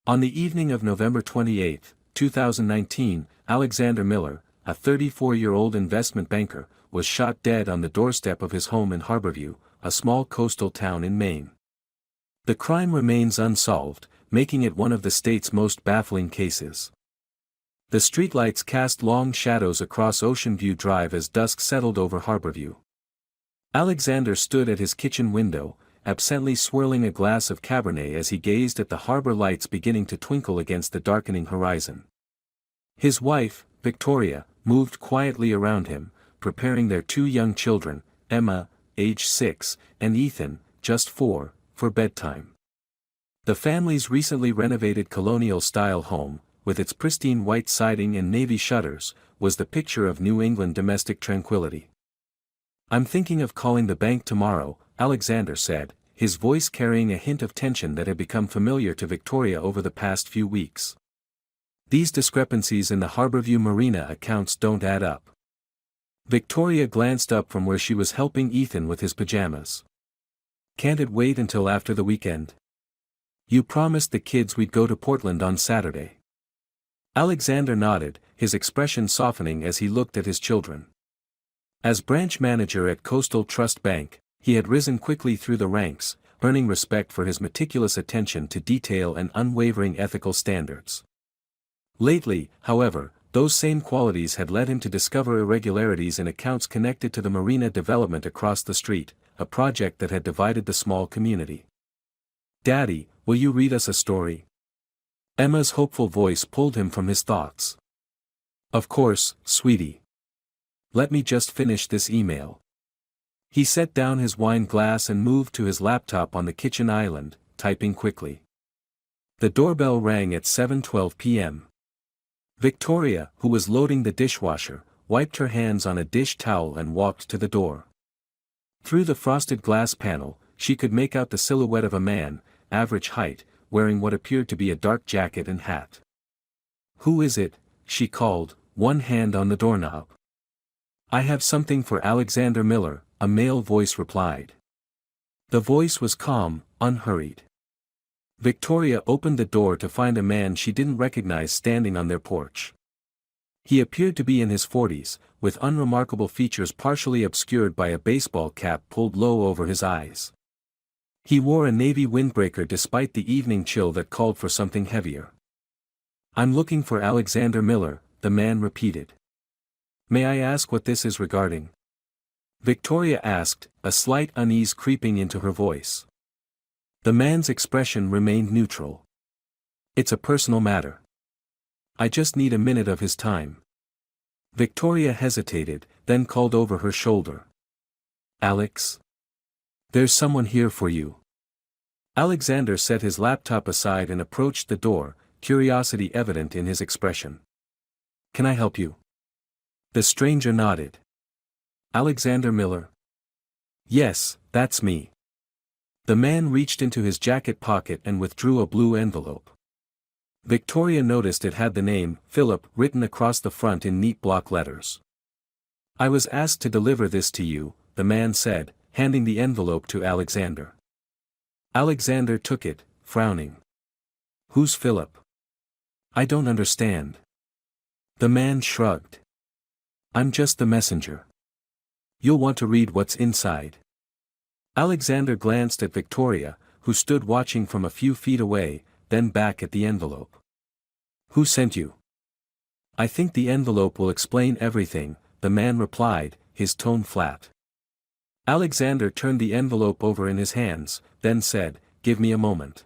On the evening of November 28, 2019, Alexander Miller, a 34-year-old investment banker, was shot dead on the doorstep of his home in Harborview, a small coastal town in Maine. The crime remains unsolved, making it one of the state's most baffling cases. The streetlights cast long shadows across Ocean View Drive as dusk settled over Harborview. Alexander stood at his kitchen window, absently swirling a glass of Cabernet as he gazed at the harbor lights beginning to twinkle against the darkening horizon. His wife, Victoria, moved quietly around him, preparing their two young children, Emma, age 6, and Ethan, just 4, for bedtime. The family's recently renovated colonial-style home, with its pristine white siding and navy shutters, was the picture of New England domestic tranquility. "I'm thinking of calling the bank tomorrow," Alexander said, his voice carrying a hint of tension that had become familiar to Victoria over the past few weeks. "These discrepancies in the Harborview Marina accounts don't add up." Victoria glanced up from where she was helping Ethan with his pajamas. "Can't it wait until after the weekend? You promised the kids we'd go to Portland on Saturday." Alexander nodded, his expression softening as he looked at his children. As branch manager at Coastal Trust Bank, he had risen quickly through the ranks, earning respect for his meticulous attention to detail and unwavering ethical standards. Lately, however, those same qualities had led him to discover irregularities in accounts connected to the marina development across the street, a project that had divided the small community. "Daddy, will you read us a story?" Emma's hopeful voice pulled him from his thoughts. "Of course, sweetie. Let me just finish this email." He set down his wine glass and moved to his laptop on the kitchen island, typing quickly. The doorbell rang at 7:12 p.m. Victoria, who was loading the dishwasher, wiped her hands on a dish towel and walked to the door. Through the frosted glass panel, she could make out the silhouette of a man, average height, wearing what appeared to be a dark jacket and hat. "Who is it?" she called, one hand on the doorknob. "I have something for Alexander Miller," a male voice replied. The voice was calm, unhurried. Victoria opened the door to find a man she didn't recognize standing on their porch. He appeared to be in his 40s, with unremarkable features partially obscured by a baseball cap pulled low over his eyes. He wore a navy windbreaker despite the evening chill that called for something heavier. "I'm looking for Alexander Miller," the man repeated. "May I ask what this is regarding?" Victoria asked, a slight unease creeping into her voice. The man's expression remained neutral. "It's a personal matter. I just need a minute of his time." Victoria hesitated, then called over her shoulder. "Alex? There's someone here for you." Alexander set his laptop aside and approached the door, curiosity evident in his expression. "Can I help you?" The stranger nodded. "Alexander Miller?" "Yes, that's me." The man reached into his jacket pocket and withdrew a blue envelope. Victoria noticed it had the name, Philip, written across the front in neat block letters. "I was asked to deliver this to you," the man said, handing the envelope to Alexander. Alexander took it, frowning. "Who's Philip? I don't understand." The man shrugged. "I'm just the messenger. You'll want to read what's inside." Alexander glanced at Victoria, who stood watching from a few feet away, then back at the envelope. "Who sent you?" "I think the envelope will explain everything," the man replied, his tone flat. Alexander turned the envelope over in his hands, then said, "Give me a moment."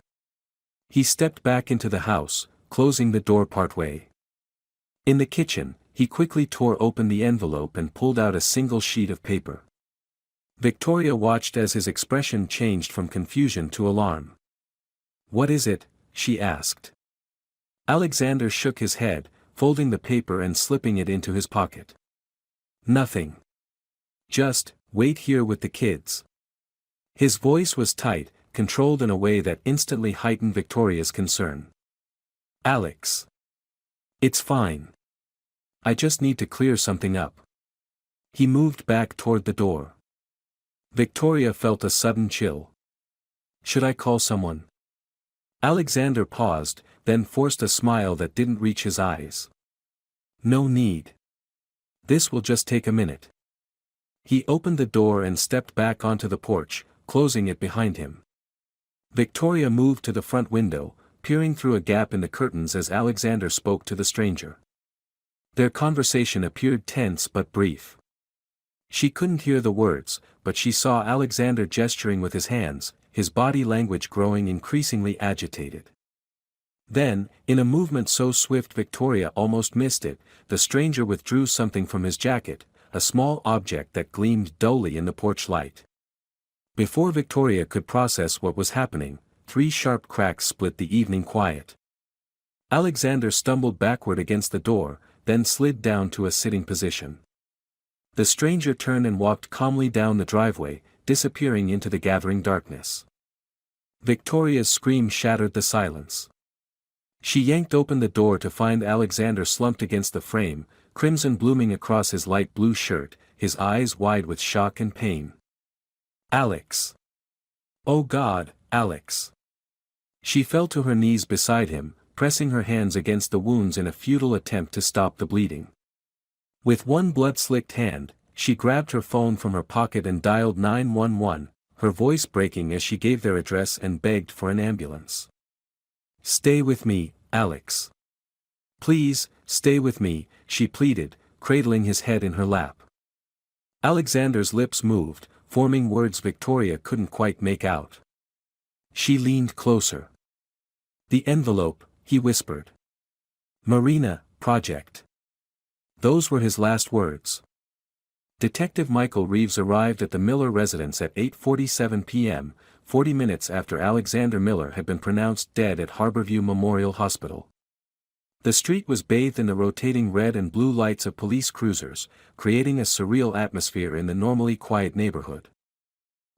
He stepped back into the house, closing the door partway. In the kitchen, he quickly tore open the envelope and pulled out a single sheet of paper. Victoria watched as his expression changed from confusion to alarm. "What is it?" she asked. Alexander shook his head, folding the paper and slipping it into his pocket. "Nothing. Just, wait here with the kids." His voice was tight, controlled in a way that instantly heightened Victoria's concern. "Alex. It's fine. I just need to clear something up." He moved back toward the door. Victoria felt a sudden chill. "Should I call someone?" Alexander paused, then forced a smile that didn't reach his eyes. "No need. This will just take a minute." He opened the door and stepped back onto the porch, closing it behind him. Victoria moved to the front window, peering through a gap in the curtains as Alexander spoke to the stranger. Their conversation appeared tense but brief. She couldn't hear the words, but she saw Alexander gesturing with his hands, his body language growing increasingly agitated. Then, in a movement so swift Victoria almost missed it, the stranger withdrew something from his jacket, a small object that gleamed dully in the porch light. Before Victoria could process what was happening, 3 sharp cracks split the evening quiet. Alexander stumbled backward against the door, then slid down to a sitting position. The stranger turned and walked calmly down the driveway, disappearing into the gathering darkness. Victoria's scream shattered the silence. She yanked open the door to find Alexander slumped against the frame, crimson blooming across his light blue shirt, his eyes wide with shock and pain. "Alex! Oh God, Alex!" She fell to her knees beside him, pressing her hands against the wounds in a futile attempt to stop the bleeding. With one blood-slicked hand, she grabbed her phone from her pocket and dialed 911, her voice breaking as she gave their address and begged for an ambulance. "Stay with me, Alex. Please, stay with me," she pleaded, cradling his head in her lap. Alexander's lips moved, forming words Victoria couldn't quite make out. She leaned closer. "The envelope," he whispered. "Marina, Project." Those were his last words. Detective Michael Reeves arrived at the Miller residence at 8:47 p.m., 40 minutes after Alexander Miller had been pronounced dead at Harborview Memorial Hospital. The street was bathed in the rotating red and blue lights of police cruisers, creating a surreal atmosphere in the normally quiet neighborhood.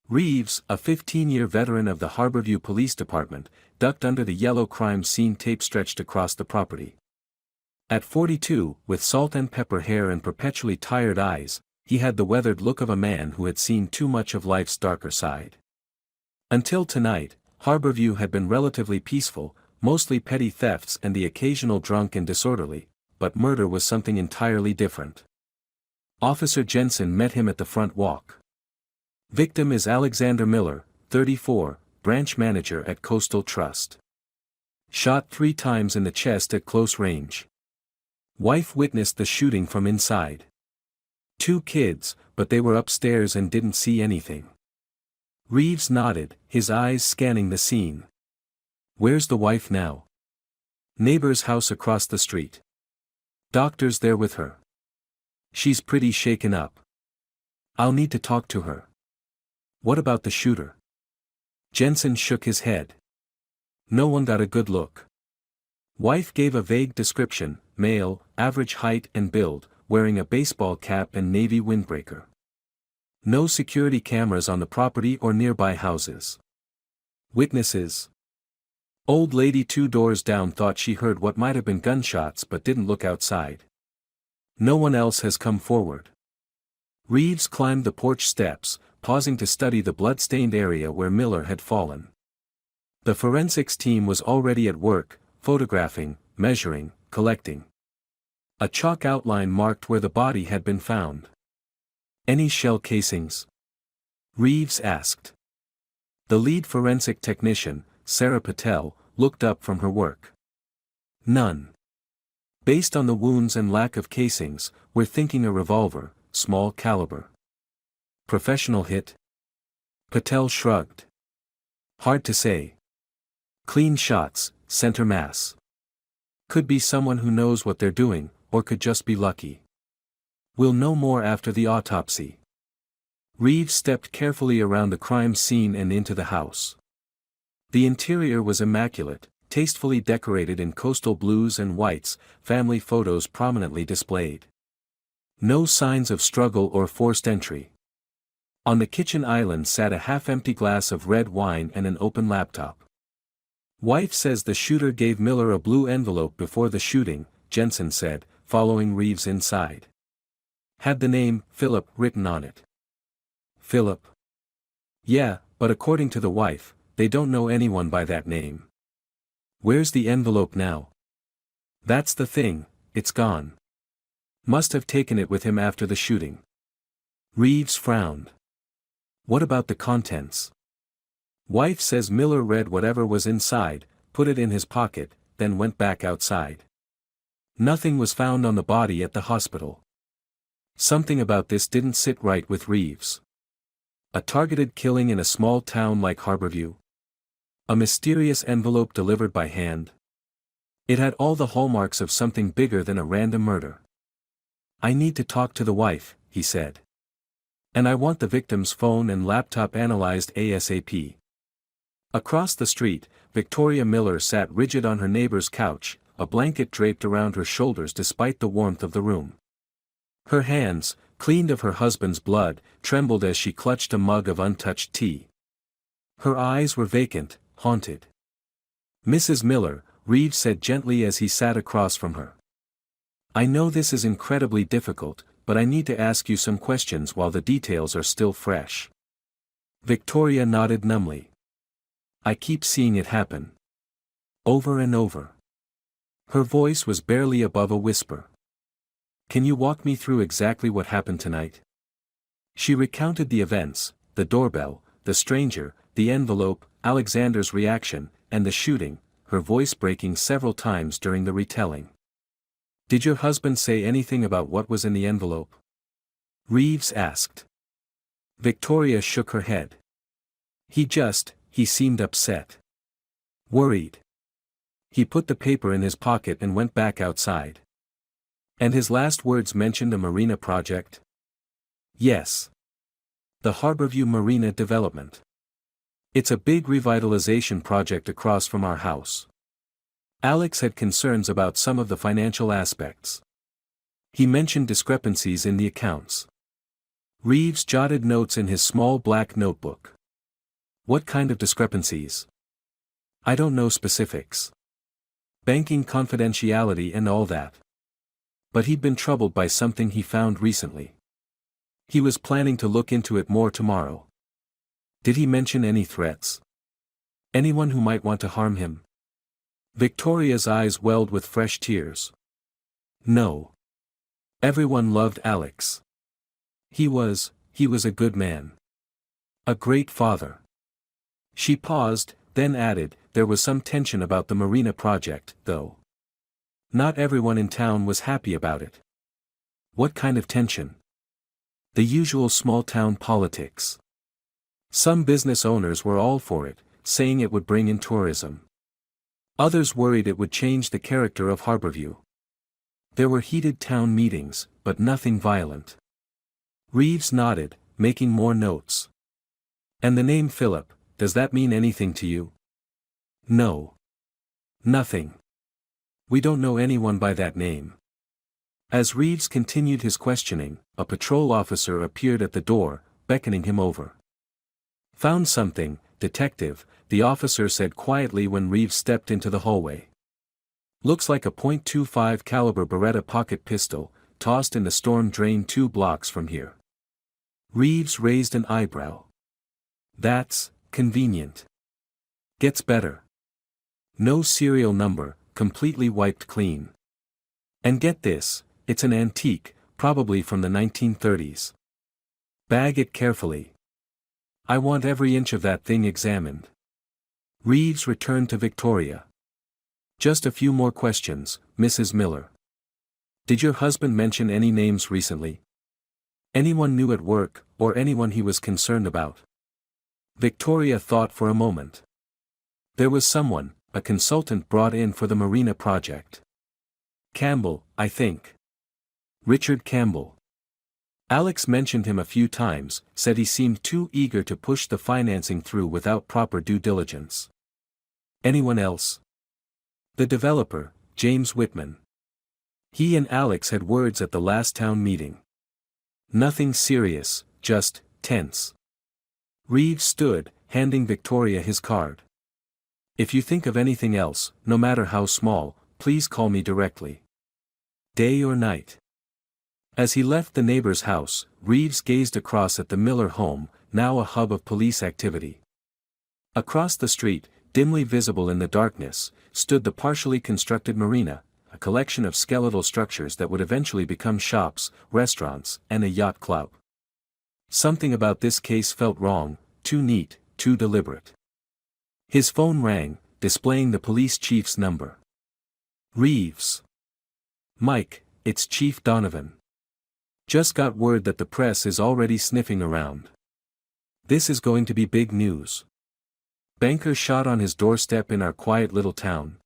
Reeves, a 15-year veteran of the Harborview Police Department, ducked under the yellow crime scene tape stretched across the property. At 42, with salt and pepper hair and perpetually tired eyes, he had the weathered look of a man who had seen too much of life's darker side. Until tonight, Harborview had been relatively peaceful, mostly petty thefts and the occasional drunk and disorderly, but murder was something entirely different. Officer Jensen met him at the front walk. Victim is Alexander Miller, 34, branch manager at Coastal Trust. Shot 3 times in the chest at close range. Wife witnessed the shooting from inside. 2 kids, but they were upstairs and didn't see anything. Reeves nodded, his eyes scanning the scene. "Where's the wife now?" "Neighbor's house across the street. Doctor's there with her. She's pretty shaken up. I'll need to talk to her." "What about the shooter?" Jensen shook his head. "No one got a good look. Wife gave a vague description, male, average height and build, wearing a baseball cap and navy windbreaker. No security cameras on the property or nearby houses. Witnesses. Old lady 2 doors down thought she heard what might have been gunshots but didn't look outside. No one else has come forward." Reeves climbed the porch steps, pausing to study the blood-stained area where Miller had fallen. The forensics team was already at work, photographing, measuring, collecting. A chalk outline marked where the body had been found. "Any shell casings?" Reeves asked. The lead forensic technician, Sarah Patel, looked up from her work. "None. Based on the wounds and lack of casings, we're thinking a revolver, small caliber." "Professional hit?" Patel shrugged. "Hard to say. Clean shots, center mass. Could be someone who knows what they're doing, or could just be lucky. We'll know more after the autopsy." Reeves stepped carefully around the crime scene and into the house. The interior was immaculate, tastefully decorated in coastal blues and whites, family photos prominently displayed. No signs of struggle or forced entry. On the kitchen island sat a half-empty glass of red wine and an open laptop. "Wife says the shooter gave Miller a blue envelope before the shooting," Jensen said, following Reeves inside. "Had the name, Philip, written on it." "Philip?" "Yeah, but according to the wife, they don't know anyone by that name." Where's the envelope now? That's the thing, it's gone. Must have taken it with him after the shooting. Reeves frowned. What about the contents? Wife says Miller read whatever was inside, put it in his pocket, then went back outside. Nothing was found on the body at the hospital. Something about this didn't sit right with Reeves. A targeted killing in a small town like Harborview? A mysterious envelope delivered by hand? It had all the hallmarks of something bigger than a random murder. I need to talk to the wife, he said. And I want the victim's phone and laptop analyzed ASAP. Across the street, Victoria Miller sat rigid on her neighbor's couch, a blanket draped around her shoulders despite the warmth of the room. Her hands, cleaned of her husband's blood, trembled as she clutched a mug of untouched tea. Her eyes were vacant, haunted. Mrs. Miller, Reeves said gently as he sat across from her. I know this is incredibly difficult, but I need to ask you some questions while the details are still fresh. Victoria nodded numbly. I keep seeing it happen. Over and over. Her voice was barely above a whisper. Can you walk me through exactly what happened tonight? She recounted the events, the doorbell, the stranger, the envelope, Alexander's reaction, and the shooting, her voice breaking several times during the retelling. Did your husband say anything about what was in the envelope? Reeves asked. Victoria shook her head. He seemed upset. Worried. He put the paper in his pocket and went back outside. And his last words mentioned a marina project? Yes. The Harborview Marina development. It's a big revitalization project across from our house. Alex had concerns about some of the financial aspects. He mentioned discrepancies in the accounts. Reeves jotted notes in his small black notebook. What kind of discrepancies? I don't know specifics. Banking confidentiality and all that. But he'd been troubled by something he found recently. He was planning to look into it more tomorrow. Did he mention any threats? Anyone who might want to harm him? Victoria's eyes welled with fresh tears. No. Everyone loved Alex. He was a good man. A great father. She paused, then added, there was some tension about the marina project, though. Not everyone in town was happy about it. What kind of tension? The usual small-town politics. Some business owners were all for it, saying it would bring in tourism. Others worried it would change the character of Harborview. There were heated town meetings, but nothing violent. Reeves nodded, making more notes. And the name Philip, does that mean anything to you? No. Nothing. We don't know anyone by that name. As Reeves continued his questioning, a patrol officer appeared at the door, beckoning him over. Found something, detective, the officer said quietly when Reeves stepped into the hallway. Looks like a .25 caliber Beretta pocket pistol, tossed in the storm drain 2 blocks from here. Reeves raised an eyebrow. That's convenient. Gets better. No serial number, completely wiped clean. And get this, it's an antique, probably from the 1930s. Bag it carefully. I want every inch of that thing examined. Reeves returned to Victoria. Just a few more questions, Mrs. Miller. Did your husband mention any names recently? Anyone new at work, or anyone he was concerned about? Victoria thought for a moment. There was someone, a consultant brought in for the marina project. Campbell, I think. Richard Campbell. Alex mentioned him a few times, said he seemed too eager to push the financing through without proper due diligence. Anyone else? The developer, James Whitman. He and Alex had words at the last town meeting. Nothing serious, just tense. Reeves stood, handing Victoria his card. If you think of anything else, no matter how small, please call me directly. Day or night. As he left the neighbor's house, Reeves gazed across at the Miller home, now a hub of police activity. Across the street, dimly visible in the darkness, stood the partially constructed marina, a collection of skeletal structures that would eventually become shops, restaurants, and a yacht club. Something about this case felt wrong, too neat, too deliberate. His phone rang, displaying the police chief's number. Reeves. Mike, it's Chief Donovan. Just got word that the press is already sniffing around. This is going to be big news. Banker shot on his doorstep in our quiet little town.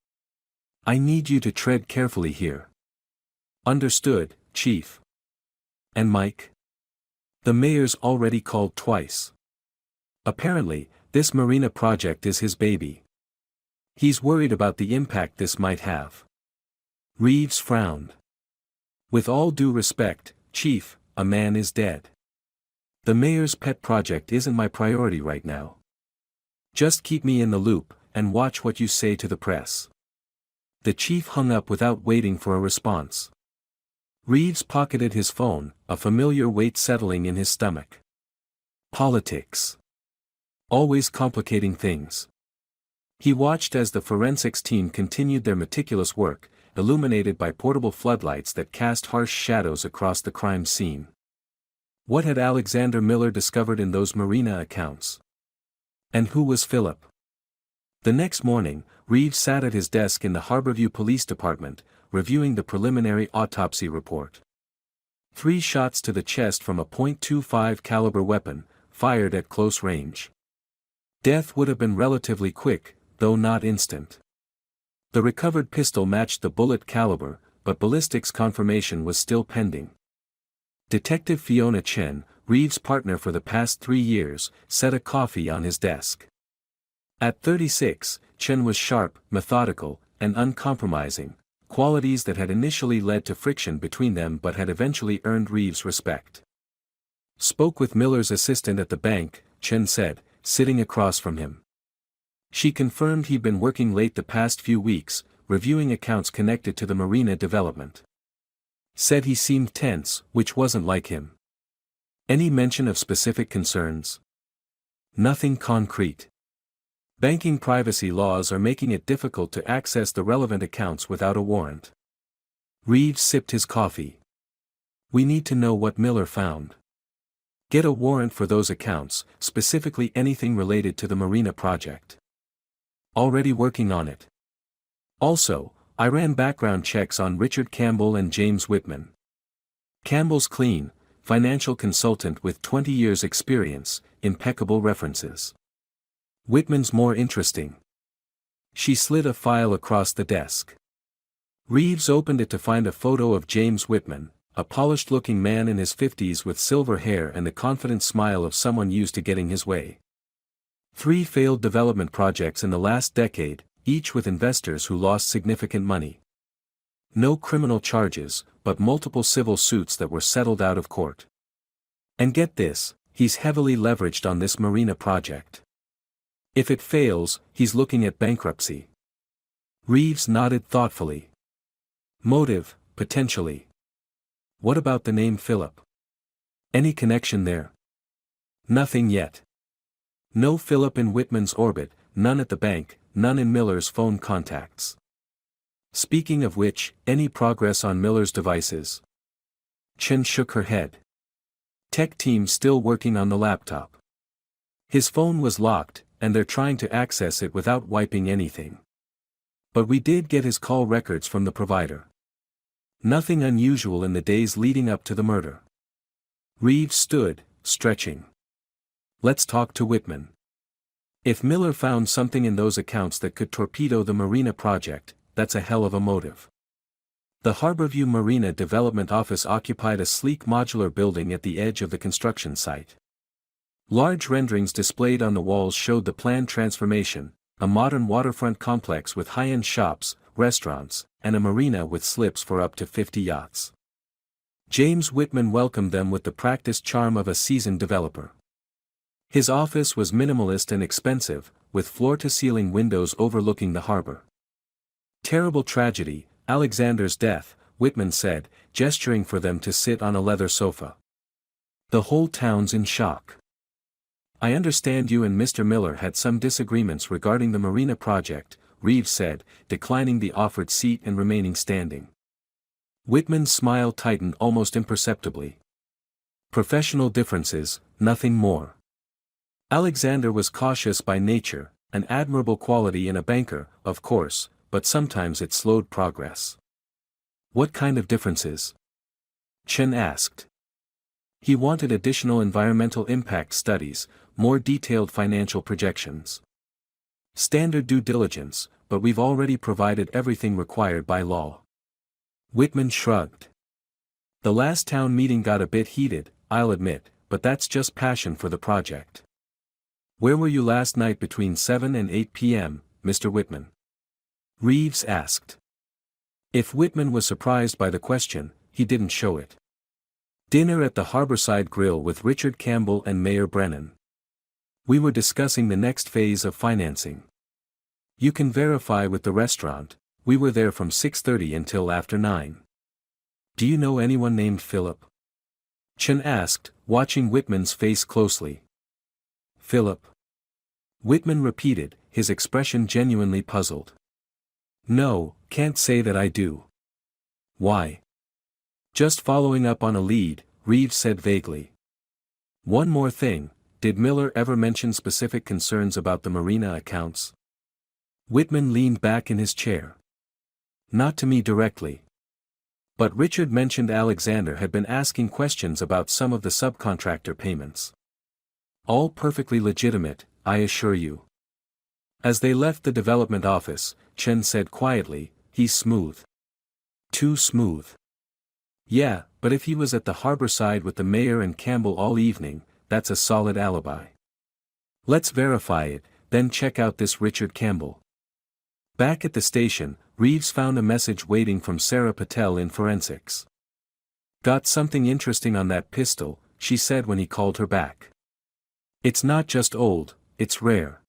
I need you to tread carefully here. Understood, Chief. And Mike? The mayor's already called twice. Apparently, this marina project is his baby. He's worried about the impact this might have. Reeves frowned. With all due respect, Chief, a man is dead. The mayor's pet project isn't my priority right now. Just keep me in the loop, and watch what you say to the press. The chief hung up without waiting for a response. Reeves pocketed his phone, a familiar weight settling in his stomach. Politics. Always complicating things. He watched as the forensics team continued their meticulous work, illuminated by portable floodlights that cast harsh shadows across the crime scene. What had Alexander Miller discovered in those marina accounts? And who was Philip? The next morning, Reeves sat at his desk in the Harborview Police Department, reviewing the preliminary autopsy report. 3 shots to the chest from a .25 caliber weapon, fired at close range. Death would have been relatively quick, though not instant. The recovered pistol matched the bullet caliber, but ballistics confirmation was still pending. Detective Fiona Chen, Reeves' partner for the past 3 years, set a coffee on his desk. At 36, Chen was sharp, methodical, and uncompromising, qualities that had initially led to friction between them but had eventually earned Reeves' respect. Spoke with Miller's assistant at the bank, Chen said, sitting across from him. She confirmed he'd been working late the past few weeks, reviewing accounts connected to the marina development. Said he seemed tense, which wasn't like him. Any mention of specific concerns? Nothing concrete. Banking privacy laws are making it difficult to access the relevant accounts without a warrant. Reeves sipped his coffee. We need to know what Miller found. Get a warrant for those accounts, specifically anything related to the marina project. Already working on it. Also, I ran background checks on Richard Campbell and James Whitman. Campbell's clean, financial consultant with 20 years experience, impeccable references. Whitman's more interesting. She slid a file across the desk. Reeves opened it to find a photo of James Whitman, a polished-looking man in his 50s with silver hair and the confident smile of someone used to getting his way. 3 failed development projects in the last decade, each with investors who lost significant money. No criminal charges, but multiple civil suits that were settled out of court. And get this, he's heavily leveraged on this marina project. If it fails, he's looking at bankruptcy. Reeves nodded thoughtfully. Motive, potentially. What about the name Philip? Any connection there? Nothing yet. No Philip in Whitman's orbit, none at the bank, none in Miller's phone contacts. Speaking of which, any progress on Miller's devices? Chen shook her head. Tech team still working on the laptop. His phone was locked, and they're trying to access it without wiping anything. But we did get his call records from the provider. Nothing unusual in the days leading up to the murder. Reeves stood, stretching. Let's talk to Whitman. If Miller found something in those accounts that could torpedo the marina project, that's a hell of a motive. The Harborview Marina Development Office occupied a sleek modular building at the edge of the construction site. Large renderings displayed on the walls showed the planned transformation, a modern waterfront complex with high-end shops, restaurants, and a marina with slips for up to 50 yachts. James Whitman welcomed them with the practiced charm of a seasoned developer. His office was minimalist and expensive, with floor-to-ceiling windows overlooking the harbor. Terrible tragedy, Alexander's death, Whitman said, gesturing for them to sit on a leather sofa. The whole town's in shock. I understand you and Mr. Miller had some disagreements regarding the marina project, Reeves said, declining the offered seat and remaining standing. Whitman's smile tightened almost imperceptibly. Professional differences, nothing more. Alexander was cautious by nature, an admirable quality in a banker, of course, but sometimes it slowed progress. What kind of differences? Chen asked. He wanted additional environmental impact studies, more detailed financial projections. Standard due diligence, but we've already provided everything required by law. Whitman shrugged. The last town meeting got a bit heated, I'll admit, but that's just passion for the project. Where were you last night between 7 and 8 p.m., Mr. Whitman? Reeves asked. If Whitman was surprised by the question, he didn't show it. Dinner at the Harborside Grill with Richard Campbell and Mayor Brennan. We were discussing the next phase of financing. You can verify with the restaurant, we were there from 6:30 until after 9. Do you know anyone named Philip? Chen asked, watching Whitman's face closely. Philip? Whitman repeated, his expression genuinely puzzled. No, can't say that I do. Why? Just following up on a lead, Reeves said vaguely. One more thing, did Miller ever mention specific concerns about the marina accounts? Whitman leaned back in his chair. Not to me directly. But Richard mentioned Alexander had been asking questions about some of the subcontractor payments. All perfectly legitimate, I assure you. As they left the development office, Chen said quietly, he's smooth. Too smooth. Yeah, but if he was at the Harborside with the mayor and Campbell all evening, that's a solid alibi. Let's verify it, then check out this Richard Campbell. Back at the station, Reeves found a message waiting from Sarah Patel in forensics. Got something interesting on that pistol, she said when he called her back. It's not just old, it's rare.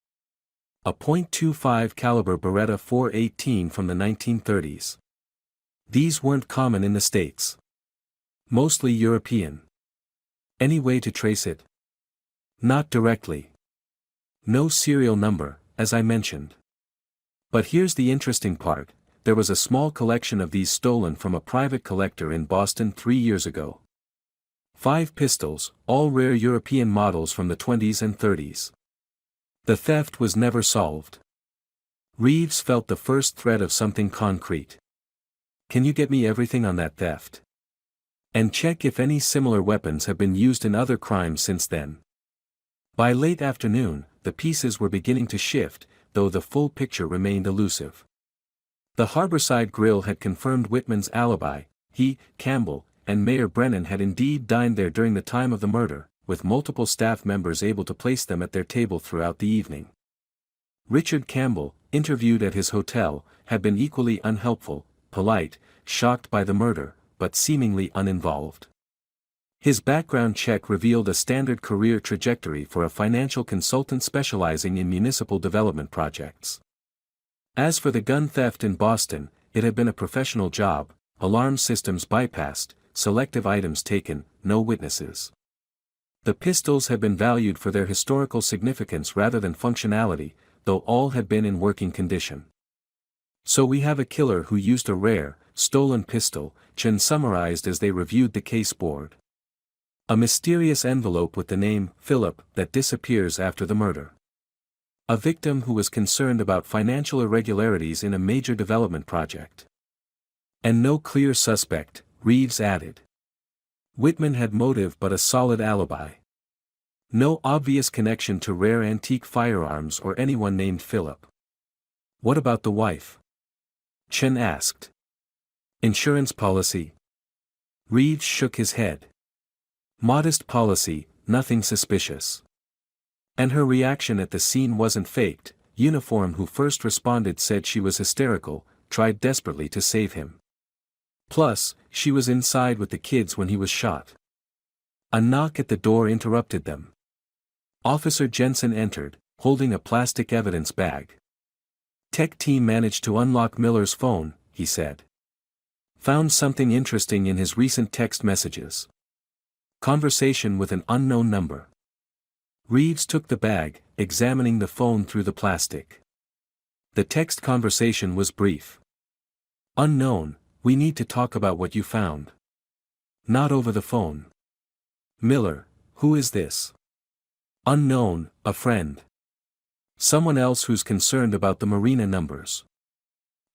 A .25 caliber Beretta 418 from the 1930s. These weren't common in the States. Mostly European. Any way to trace it? Not directly. No serial number, as I mentioned. But here's the interesting part, there was a small collection of these stolen from a private collector in Boston 3 years ago. 5 pistols, all rare European models from the 20s and 30s. The theft was never solved. Reeves felt the first threat of something concrete. Can you get me everything on that theft? And check if any similar weapons have been used in other crimes since then. By late afternoon, the pieces were beginning to shift, though the full picture remained elusive. The Harborside Grill had confirmed Whitman's alibi. He, Campbell, and Mayor Brennan had indeed dined there during the time of the murder, with multiple staff members able to place them at their table throughout the evening. Richard Campbell, interviewed at his hotel, had been equally unhelpful, polite, shocked by the murder, but seemingly uninvolved. His background check revealed a standard career trajectory for a financial consultant specializing in municipal development projects. As for the gun theft in Boston, it had been a professional job, alarm systems bypassed, selective items taken, no witnesses. The pistols had been valued for their historical significance rather than functionality, though all had been in working condition. So we have a killer who used a rare, stolen pistol, Chen summarized as they reviewed the case board. A mysterious envelope with the name, Philip, that disappears after the murder. A victim who was concerned about financial irregularities in a major development project. And no clear suspect, Reeves added. Whitman had motive but a solid alibi. No obvious connection to rare antique firearms or anyone named Philip. What about the wife? Chen asked. Insurance policy? Reeves shook his head. Modest policy, nothing suspicious. And her reaction at the scene wasn't faked. Uniform who first responded said she was hysterical, tried desperately to save him. Plus, she was inside with the kids when he was shot. A knock at the door interrupted them. Officer Jensen entered, holding a plastic evidence bag. Tech team managed to unlock Miller's phone, he said. Found something interesting in his recent text messages. Conversation with an unknown number. Reeves took the bag, examining the phone through the plastic. The text conversation was brief. Unknown, we need to talk about what you found. Not over the phone. Miller, who is this? Unknown, a friend. Someone else who's concerned about the marina numbers.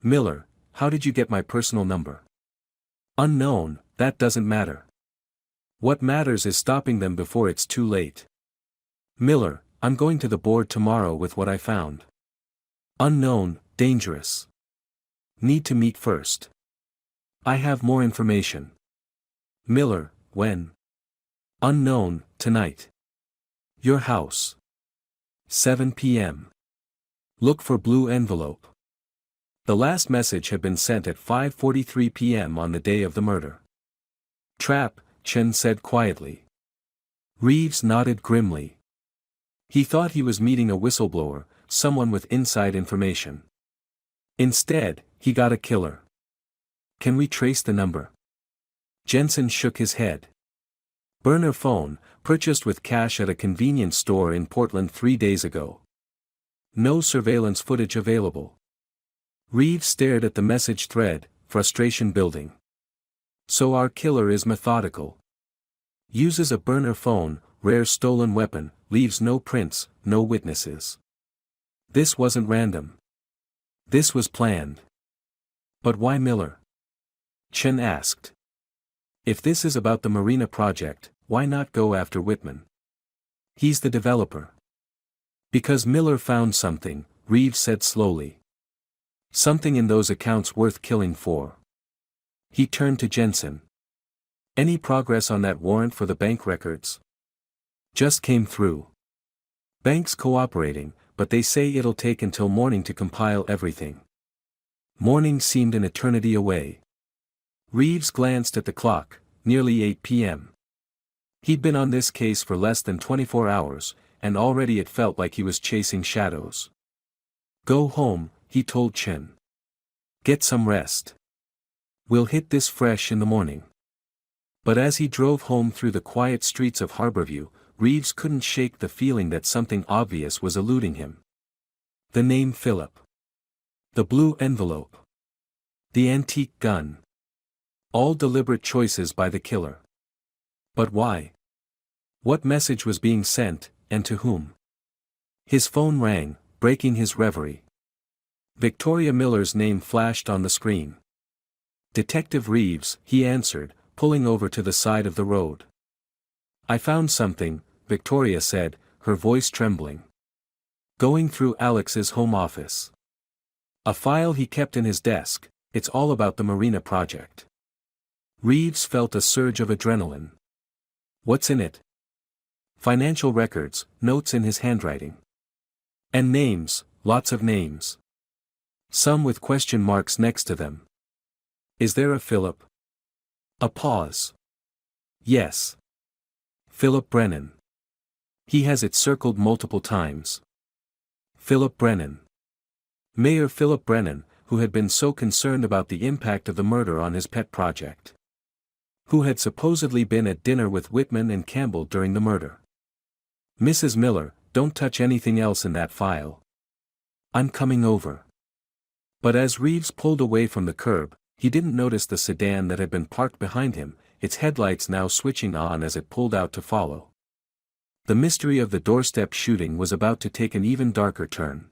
Miller, how did you get my personal number? Unknown, that doesn't matter. What matters is stopping them before it's too late. Miller, I'm going to the board tomorrow with what I found. Unknown, dangerous. Need to meet first. I have more information. Miller, when? Unknown, tonight. Your house. 7 p.m. Look for blue envelope. The last message had been sent at 5:43 p.m. on the day of the murder. Trap, Chen said quietly. Reeves nodded grimly. He thought he was meeting a whistleblower, someone with inside information. Instead, he got a killer. Can we trace the number? Jensen shook his head. Burner phone, purchased with cash at a convenience store in Portland 3 days ago. No surveillance footage available. Reeves stared at the message thread, frustration building. So our killer is methodical. Uses a burner phone, rare stolen weapon, leaves no prints, no witnesses. This wasn't random. This was planned. But why Miller? Chen asked. If this is about the Marina project, why not go after Whitman? He's the developer. Because Miller found something, Reeves said slowly. Something in those accounts worth killing for. He turned to Jensen. Any progress on that warrant for the bank records? Just came through. Bank's cooperating, but they say it'll take until morning to compile everything. Morning seemed an eternity away. Reeves glanced at the clock, nearly 8 p.m. He'd been on this case for less than 24 hours, and already it felt like he was chasing shadows. Go home, he told Chen. Get some rest. We'll hit this fresh in the morning. But as he drove home through the quiet streets of Harborview, Reeves couldn't shake the feeling that something obvious was eluding him. The name Philip. The blue envelope. The antique gun. All deliberate choices by the killer. But why? What message was being sent, and to whom? His phone rang, breaking his reverie. Victoria Miller's name flashed on the screen. Detective Reeves, he answered, pulling over to the side of the road. I found something, Victoria said, her voice trembling. Going through Alex's home office. A file he kept in his desk, it's all about the Marina project. Reeves felt a surge of adrenaline. What's in it? Financial records, notes in his handwriting. And names, lots of names. Some with question marks next to them. Is there a Philip? A pause. Yes. Philip Brennan. He has it circled multiple times. Philip Brennan. Mayor Philip Brennan, who had been so concerned about the impact of the murder on his pet project. Who had supposedly been at dinner with Whitman and Campbell during the murder. Mrs. Miller, don't touch anything else in that file. I'm coming over. But as Reeves pulled away from the curb, he didn't notice the sedan that had been parked behind him, its headlights now switching on as it pulled out to follow. The mystery of the doorstep shooting was about to take an even darker turn.